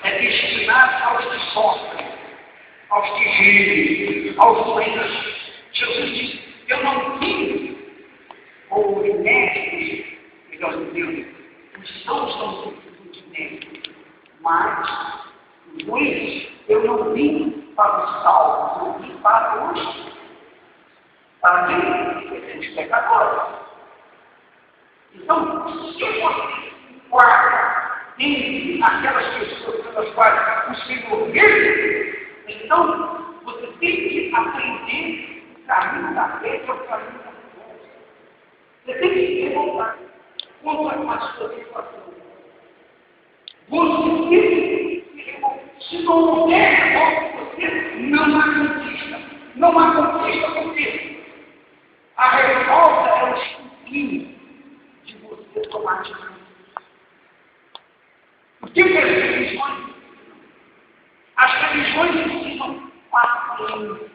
é destinado aos que sofrem, aos que gemem, aos doentes. Jesus disse: eu não vim com os médicos, melhor dizendo, os sãos são os médicos, mas os doentes eu não vim para os salvos, eu vim para os pecadores. Então, se você guarda entre aquelas pessoas pelas quais o Senhor veio, então você tem que aprender o caminho da fé, que é o caminho da fé. Você tem que se revoltar contra a sua situação. Você tem que se revoltar. Se não houver revolta, você não há conquista. Não há conquista porque a revolta é o estupim de você tomar atitude. O que as religiões? As religiões ensinam paciência.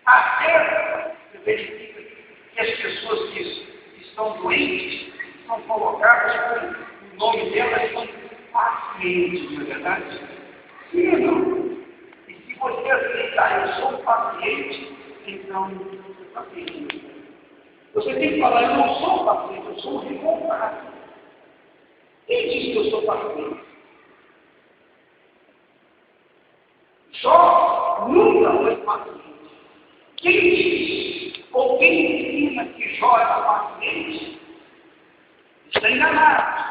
Até você verifica que as pessoas que estão doentes são colocadas com o nome delas são pacientes, não é verdade? Sim ou não? E se você aceitar, eu sou paciente, então você é paciente. Você tem que falar: eu não sou paciente, eu sou revoltado. Quem diz que eu sou paciente? Jó nunca foi paciente. Quem diz ou quem ensina que Jó era paciente está enganado.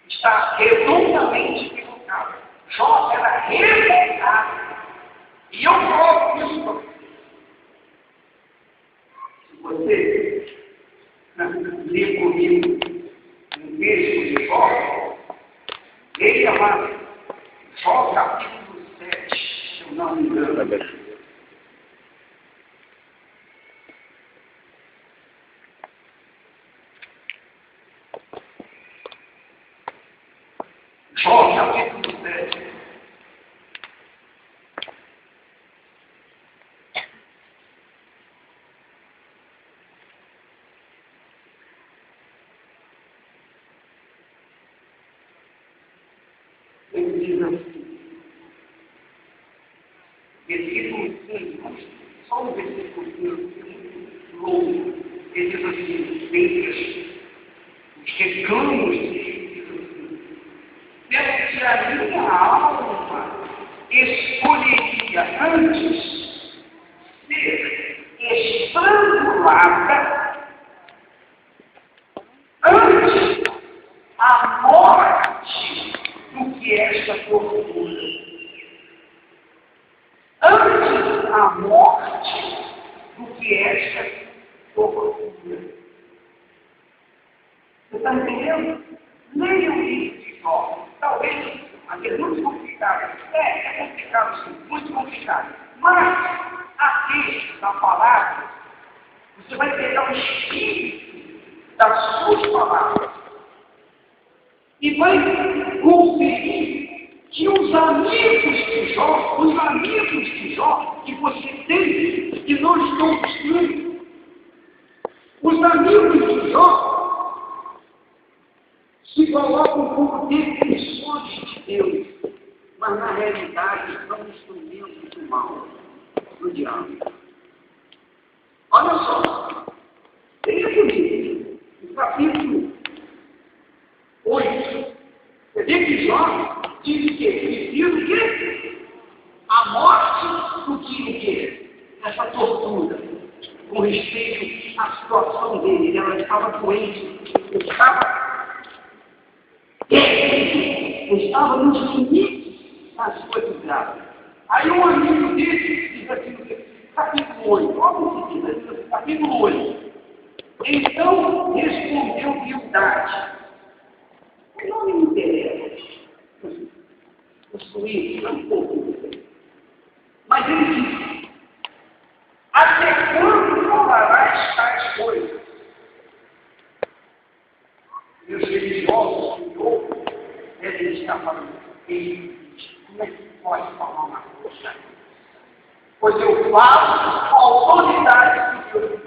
Está redondamente equivocado. Jó era revoltado. E eu provo isso para você. Se você ler comigo um texto de Jó, leia lá, Jó capítulo 7, se eu não me engano. Jó capítulo 7. Ele diz assim, versículo 5, só um versículo 5, longo, ele diz assim: dentre os reclamos de se a minha alma escolheria antes ser estrangulada, antes a morte do que esta tortura. Antes a morte do que esta tortura. Você está entendendo? Leia o livro de Jó. Talvez aquele muito complicado. É complicado sim, muito complicado. Mas a texto da palavra, você vai pegar o espírito das suas palavras e vai conferir que os amigos de Jó que você tem, que não estão construindo, os amigos de Jó se colocam como defensores de Deus, mas na realidade são instrumentos do mal, do diabo. Olha só, veja comigo, no capítulo 8, você vê que Jó diz que prefiro o quê? A morte do que o quê? Essa tortura, com respeito à situação dele. Ela estava doente, estava nos limites das coisas graves. Aí um amigo dele diz assim, capítulo 8, olha o que diz, capítulo 8. Então respondeu Bildade: não me interessa construir um pouco. Mas ele disse: até quando falarás tais coisas? Meus religiosos, Senhor, ele está falando: como é que pode falar uma coisa? Pois eu falo com a autoridade de Deus.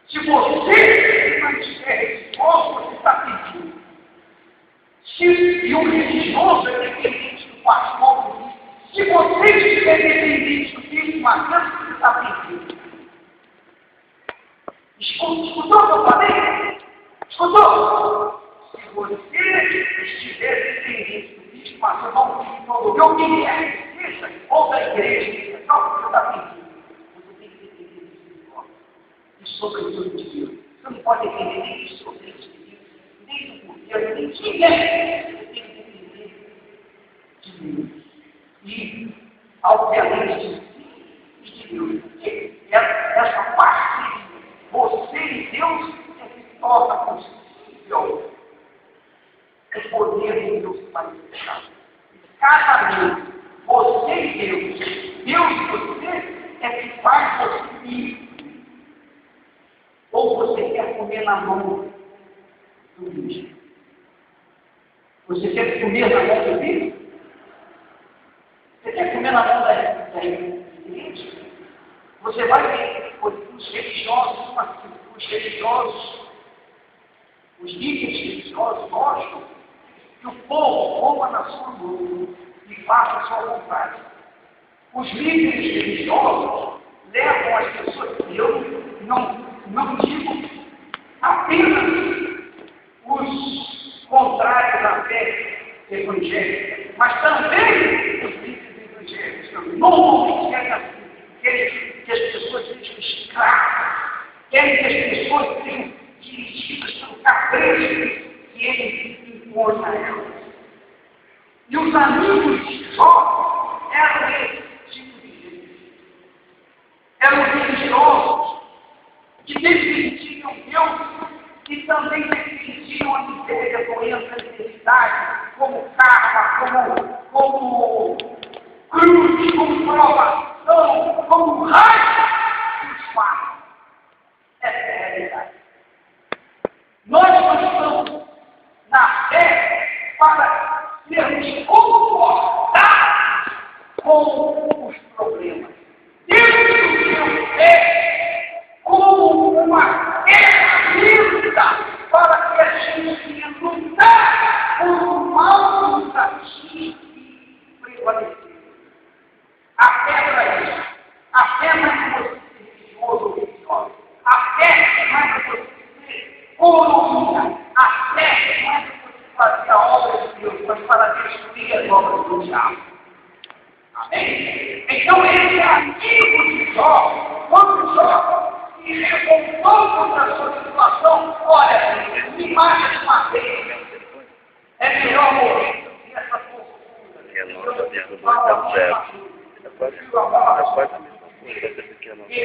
Se você mantiver E o religioso é dependente do pastor. Se você estiver dependente do Espírito Santo, você está perdido. Escutou o que eu falei? Escutou? Se você estiver dependente do Espírito Santo, não o que é que seja, ou da igreja, não, você está perdido. Você tem que depender do Espírito Santo. E sobretudo de Deus. Você não pode depender nem do seu Deus, nem do governo, nem de ninguém. Você tem que depender de Deus. E, obviamente, de Deus. Porque essa parceria, você e Deus, é que torna possível o poder de Deus manifestado. Casamento, você e Deus, Deus e você, é que faz você ir. Ou você quer comer na mão do bicho? Você quer comer na mão do bicho? Você quer comer na mão da igreja? Você vai ver os religiosos, os líderes religiosos gostam que o povo coma na sua mão e faça a sua vontade. Os líderes religiosos levam as pessoas, eu não digo apenas os contrários à fé evangélica, mas também os líderes evangélicos. Normalmente é assim, querem que as pessoas sejam escravas, querem que as pessoas sejam dirigidas pelo capricho que eles impõem a elas. E os amigos de Jó eram esse tipo de gente. Eram religiosos que defendiam Deus e também defendiam a miséria, a doença, a necessidade, como karma, como cruz, como provação, como raiva e espada. Essa é a realidade. Nós não estamos na fé para sermos confortados com os problemas. Deus nos fé como uma ferramenta para que a gente tenha lutar por um mal que nos atinge e prevalecer. A fé para isso. A fé não é você ser religioso ou religioso. A fé não é você ser colunista. A fé não é você fazer a obra de Deus, mas para destruir as obras do diabo. Amém? Então ele é amigo de Jó. Quando Jó se revoltou contra a sua situação, olha, me mate de uma vez. É melhor morrer do que essa postura. Que a nossa deu certo. É quase a mesma coisa do que a nossa deu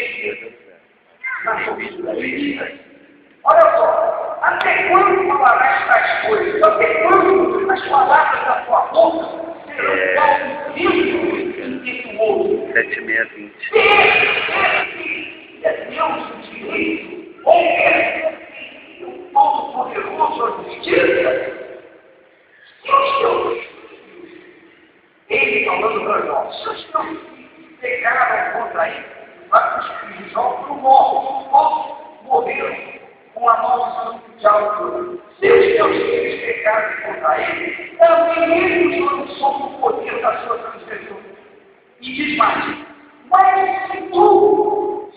certo. Olha só, até quando falarás tais coisas? Até quando as palavras da tua boca serão tão vivos impetuosos? 7:20. É Deus o direito, ou é o Todo-Poderoso a justiça? E os teus filhos? Ele falando para nós, se os teus filhos pecaram contra ele, os filhos de Jó foram mortos, morreram com a maldição de altura. Se os teus filhos pecaram contra ele, também eles foram sob o poder da sua transgressão. E diz mais, mas se tu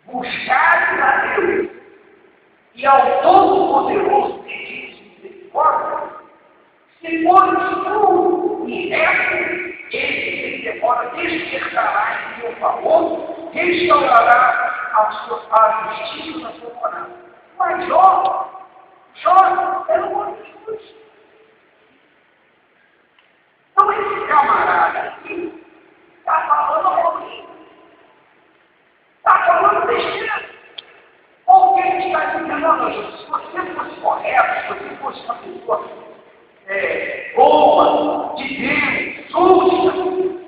buscares a Deus e ao Todo-Poderoso pedires misericórdia, se fores tu e reto, ele se demora, despertará em teu favor, restaurará a justiça da sua morada. Mas Jó era um homem justo. Então esse camarada aqui está falando ruim. Está falando besteira. Ou ele está dizendo, olha, se você fosse correto, se você fosse uma pessoa boa, de Deus, justa,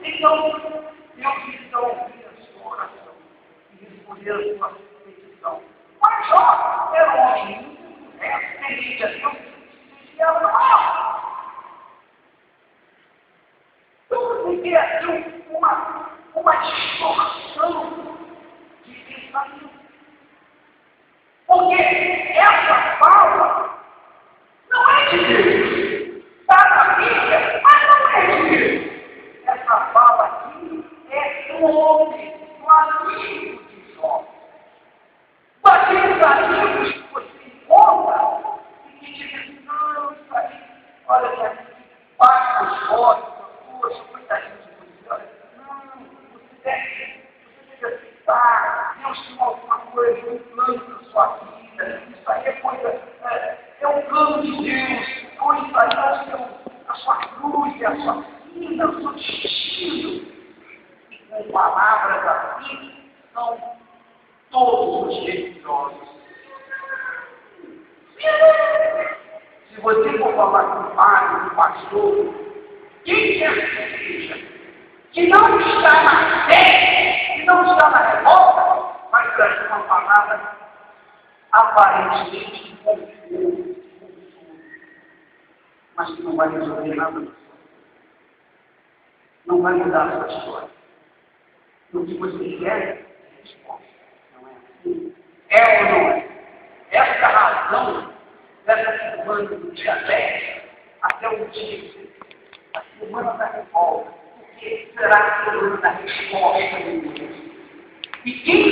então Deus iria ouvir a sua oração e responder a sua petição. Mas Jó era um homem muito reto, temente a Deus, e era mal. Então você tem aqui uma distorção de pensamento. Porque essa fala amigos que você encontra e que dizem, não, isso aí, olha que aqui, bate as fotos, poxa, coitadinho de você, olha, não, você deve aceitar, Deus tem alguma coisa, um plano para a sua vida, isso aí é coisa, é um plano de Deus, ou isso aí é a sua cruz, é a sua vida, é o seu destino. E com palavras assim, são todos os religiosos. Se você for falar com o padre, com o pastor, quem quer que seja, que não está na fé, que não está na revolta, vai trazer uma palavra aparentemente confusa, mas que não vai resolver nada. Não vai mudar a sua história. O que você quer é resposta. Não é assim? É ou não é? Essa razão dessa semana do dia 10 até o dia a semana da revolta. Porque será a semana da resposta de Deus. E quem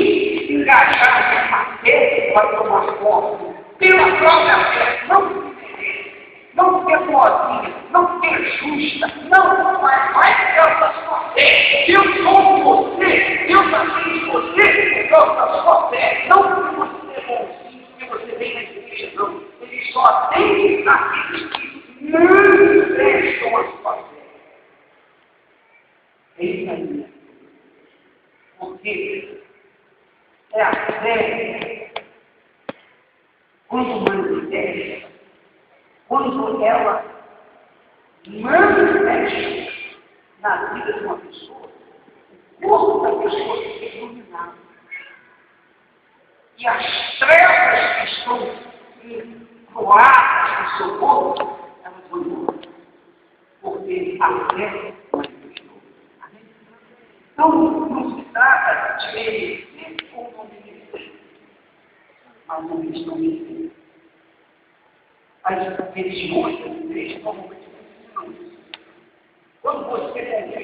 se engajar nessa fé vai tomar conta pela própria fé, não se entender, não ser boazinha, não ser justa, não, mas vai pela sua fé. Eu sou você, eu nasci de você por causa da sua fé, não porque você é bonzinho, porque você vem na igreja, não. Ele só atende aqueles que não prestam a sua fé. É isso aí. Porque é a fé, quando manifesta, quando ela manifesta na vida de uma pessoa, o corpo da pessoa fica iluminado. E as trevas que estão encruadas no seu corpo, elas vão embora. Porque a fé manifestou. Então, não se trata de merecer ou não merecer, mas não estão merecendo. As religiões da igreja normalmente não ensinam isso. Quando você conquista